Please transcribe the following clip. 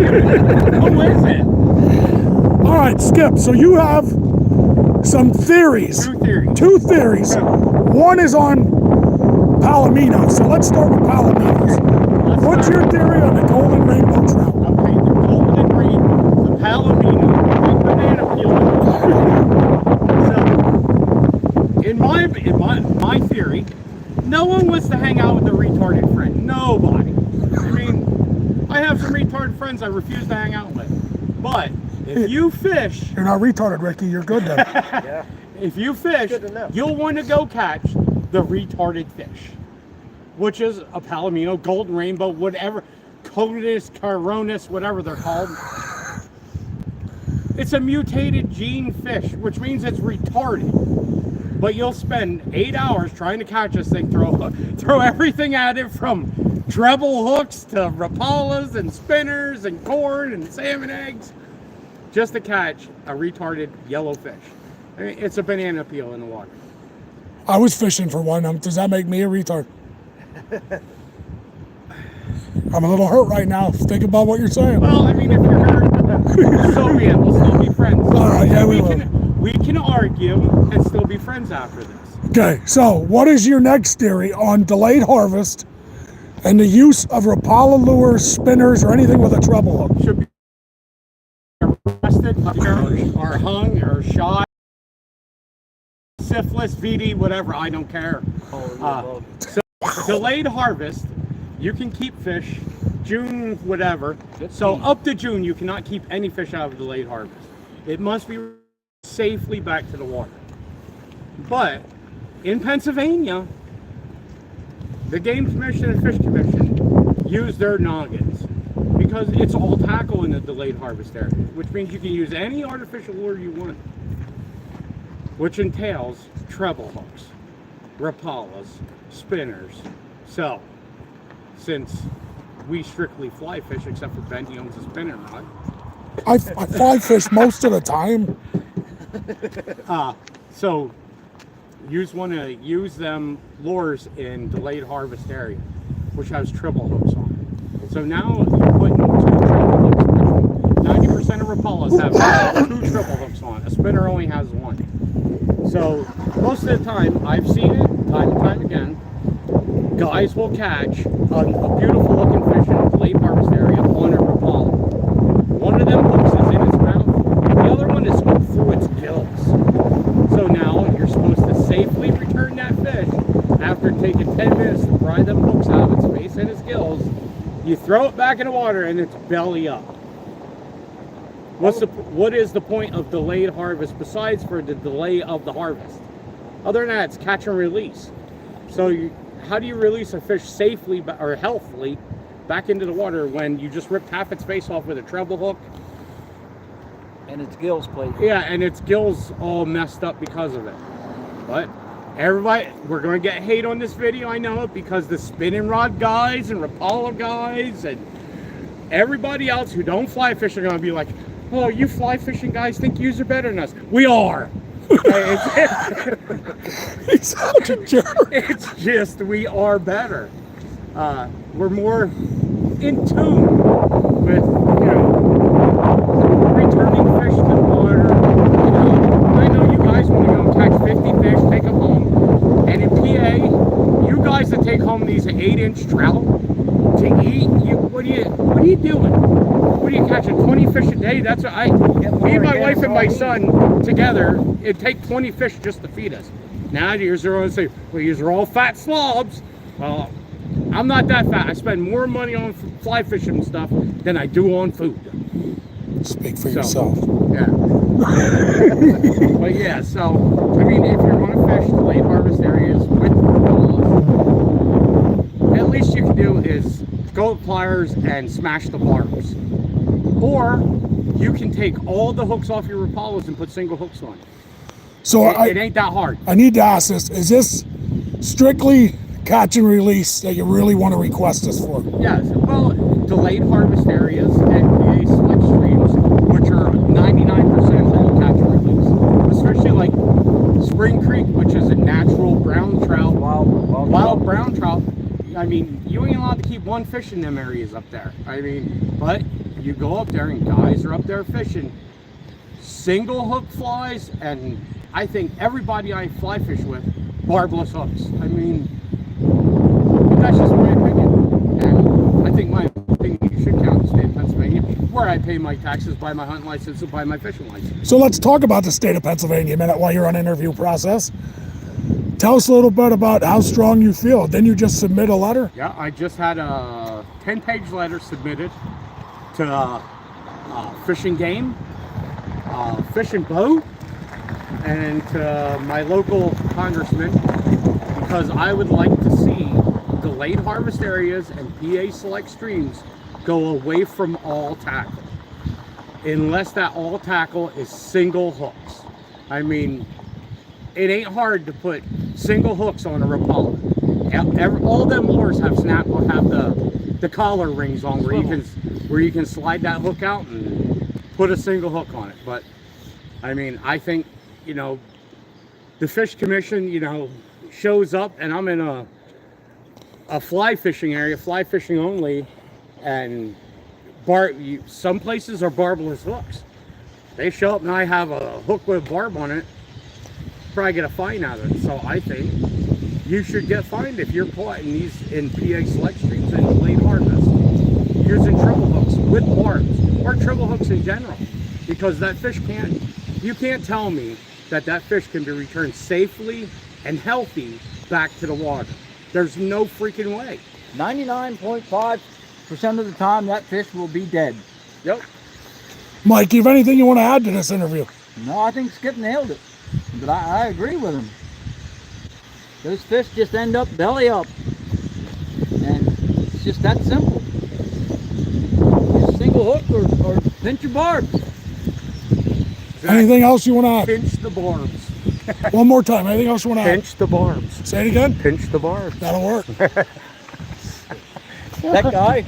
Who is it? All right, Skip. So you have some theories. Two theories. One is on Palomino. So let's start with Palominos. What's your theory on the golden rainbow trout? Okay, the golden rainbow, the Palomino, the banana peel. So, in my theory, no one wants to hang out with a retarded friend. Nobody. I mean, I have some retarded friends I refuse to hang out with. But if you fish, You're not retarded, Ricky. You're good then. Yeah. if you fish, you'll want to go catch the retarded fish, which is a Palomino, golden rainbow, whatever, Codus, Caronus, whatever they're called. It's a mutated gene fish, which means it's retarded. But you'll spend 8 hours trying to catch this thing, throw everything at it from treble hooks to rapalas and spinners and corn and salmon eggs, just to catch a retarded yellow fish. I mean, it's a banana peel in the water. I was fishing for one. Does that make me a retard? I'm a little hurt right now. Think about what you're saying. Well, I mean, if you're hurt, so be it. We'll still be friends. All right, yeah, we will. We can argue and still be friends after this. Okay, so what is your next theory on delayed harvest and the use of Rapala lures, spinners, or anything with a treble hook? Should be arrested, or hung, or shot, syphilis, VD, whatever, I don't care. So delayed harvest, you can keep fish June, whatever. So up to June, you cannot keep any fish out of delayed harvest. It must be safely back to the water. But in Pennsylvania, the Game Commission and Fish Commission use their noggins because it's all tackle in the delayed harvest area, which means you can use any artificial lure you want, which entails treble hooks, rapalas, spinners. So, since we strictly fly fish, except for Ben, he owns a spinning rod. I fly fish most of the time. So you just want to use them lures in delayed harvest area, which has treble hooks on it. So now you're putting 2 treble hooks, which 90% of rapalas have 2 treble hooks on. A spinner only has 1. So most of the time, I've seen it time and time again, guys will catch a beautiful looking fish in a delayed harvest area on a rapala. One of them hooks is in its mouth, the other one is hooked through its gills. So now you're supposed to safely return that fish after taking 10 minutes to pry them hooks out of its face and its gills. You throw it back in the water and it's belly up. What is the point of delayed harvest besides for the delay of the harvest? Other than that, it's catch and release. So how do you release a fish safely or healthily back into the water when you just ripped half its face off with a treble hook? And its gills played. Yeah, and its gills all messed up because of it. But everybody, we're going to get hate on this video, I know it, because the spinning rod guys and Rapala guys and everybody else who don't fly fish are going to be like, oh, you fly fishing guys think yous are better than us. We are. He's such a jerk. It's just we are better. We're more in tune with, returning fish to the water. I know you guys want to go catch 50 fish, take them home. And in PA, you guys that take home these 8-inch trout to eat, what are you doing? What are you catching? 20 fish a day? That's what me, my wife, and my son together, it'd take 20 fish just to feed us. Now you're going to say, well, you're all fat slobs. Well, I'm not that fat. I spend more money on fly fishing and stuff than I do on food. Speak for yourself. Yeah. But yeah, so, I mean, if you're going to fish the late harvest areas with rapalas, at least you can do is go with pliers and smash the barbs. Or you can take all the hooks off your rapalas and put single hooks on. So it ain't that hard. I need to ask this. Is this strictly catch and release that you really want to request this for? Yes. Well, delayed harvest areas and PA select streams, which are 99% all catch and release. Especially like Spring Creek, which is a natural brown trout, wild brown trout. I mean, you ain't allowed to keep one fish in them areas up there. I mean, but you go up there and guys are up there fishing single hook flies, and I think everybody I fly fish with, barbless hooks. I mean, that's just my opinion. And I think my opinion should count in the state of Pennsylvania, where I pay my taxes, buy my hunting license, and buy my fishing license. So let's talk about the state of Pennsylvania a minute while you're on interview process. Tell us a little bit about how strong you feel. Didn't you just submit a letter? Yeah, I just had a 10-page letter submitted to Fish and Game, Fish and Bow, and to my local congressman, because I would like to see delayed harvest areas and PA select streams go away from all tackle, unless that all tackle is single hooks. I mean, it ain't hard to put single hooks on a Rapala. All them lures have the collar rings on where you can slide that hook out and put a single hook on it. But I mean, I think, you know, the Fish Commission, you know, shows up, and I'm in a fly fishing area, fly fishing only, and some places are barbless hooks. They show up and I have a hook with a barb on it, probably get a fine out of it. So I think you should get fined if you're caught in these in PA select streams and delayed harvest using treble hooks with barbs, or treble hooks in general, because that fish you can't tell me that fish can be returned safely and healthy back to the water. There's no freaking way. 99.5% of the time, that fish will be dead. Yep. Mike, you have anything you want to add to this interview? No, I think Skip nailed it. But I agree with him. Those fish just end up belly up. And it's just that simple. Use a single hook or pinch your barbs. Anything else you want to add? Pinch the barbs. One more time. Anything else you want to add? Pinch the barbs. Say it again. Pinch the barbs. That'll work. That guy